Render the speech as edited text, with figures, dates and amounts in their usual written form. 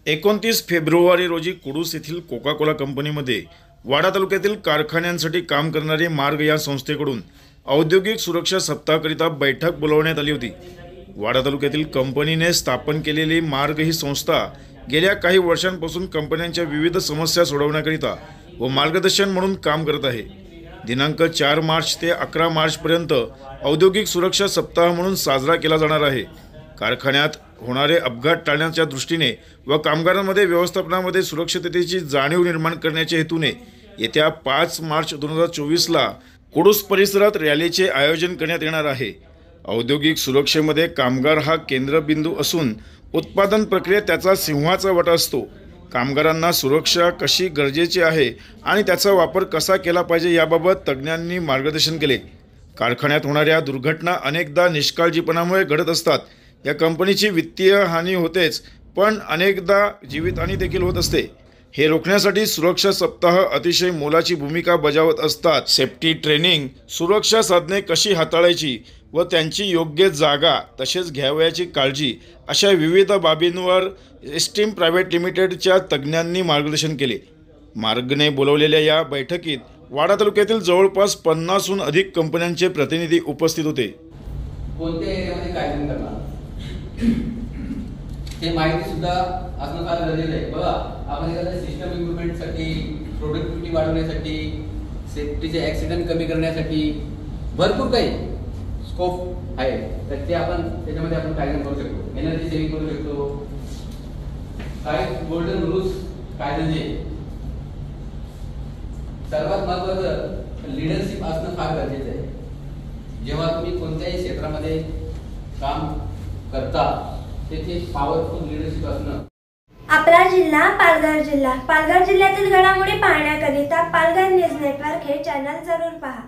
29 February रोजी कुडूस येथील Coca Cola कंपनीमध्ये वाडा तालुक्यातील कारखान्यांसाठी काम करणारे मार्ग या संस्थेकडून औद्योगिक सुरक्षा सप्ताहाकरिता बैठक बोलवण्यात आली होती। वाडा तालुक्यातील कंपनीने स्थापन केलेली मार्ग ही संस्था गेल्या काही वर्षांपासून कंपन्यांच्या विविध समस्या सोडवण्याकरिता व मार्गदर्शन म्हणून काम करत आहे। दिनांक 4 मार्च ते 11 मार्च पर्यंत औद्योगिक सुरक्षा सप्ताह म्हणून साजरा केला जाणार आहे। कारखान्यात होणारे अपघात टाळण्याच्या दृष्टीने व कामगारांमध्ये व्यवस्थापनामध्ये सुरक्षिततेची जाणीव निर्माण करण्याच्या हेतूने येत्या 5 मार्च 2024 ला कुडूस परिसरात रॅलीचे आयोजन करण्यात येणार आहे। औद्योगिक सुरक्षेमध्ये कामगार हा केंद्रबिंदू असून उत्पादन प्रक्रियेत त्याचा सिंहाचा वाटा असतो। कामगारांना सुरक्षा कशी गरजेची आहे आणि त्याचा वापर कसा केला पाहिजे याबाबत तज्ञांनी मार्गदर्शन केले। कारखान्यात होणाऱ्या दुर्घटना अनेकदा निष्काळजीपणामुळे घडत असतात। या कंपनीची वित्तीय हानी होतेच, पण अनेकदा जीवितहानी देखील होत असते। हे रोखण्यासाठी सुरक्षा सप्ताह अतिशय मोलाची भूमिका बजावत असतात। सेफ्टी ट्रेनिंग, सुरक्षा साधने कशी हाताळायची व त्यांची योग्य जागा तसेच घ्यावयाची काळजी अशा विविध बाबींवर एस्टीम प्रायव्हेट लिमिटेडच्या तज्ञांनी मार्गदर्शन केले। मार्गने बोलवलेल्या या बैठकीत वाडा तालुक्यातील जवळपास 50हून अधिक कंपन्यांचे प्रतिनिधी उपस्थित होते। कोणत्या एरियामध्ये काय करणार ते माहिती सुद्धा असणं फार गरजेचं आहे। बघा, आपण एखाद्या सिस्टम इम्प्रूव्हमेंटसाठी, प्रोडक्टिव्हिटी वाढवण्यासाठी, सेफ्टीचे ॲक्सिडेंट कमी करण्यासाठी भरपूर काही स्कोप आहे, तर ते आपण त्याच्यामध्ये आपण काय करू शकतो। एनर्जी सेव्हिंग करू शकतो। काही गोल्डन रूल्स काय म्हणजे सर्वात महत्त्वाचं लीडरशिप असणं फार गरजेचं आहे। जेव्हा तुम्ही कोणत्याही क्षेत्रामध्ये काम करता तेथे पॉवरफुल लीडरशिप असणं। आपला जिल्हा पालघर जिल्ह्यातील घडामोडी पाहण्याकरिता पालघर न्यूज नेटवर्क हे चॅनल जरूर पहा।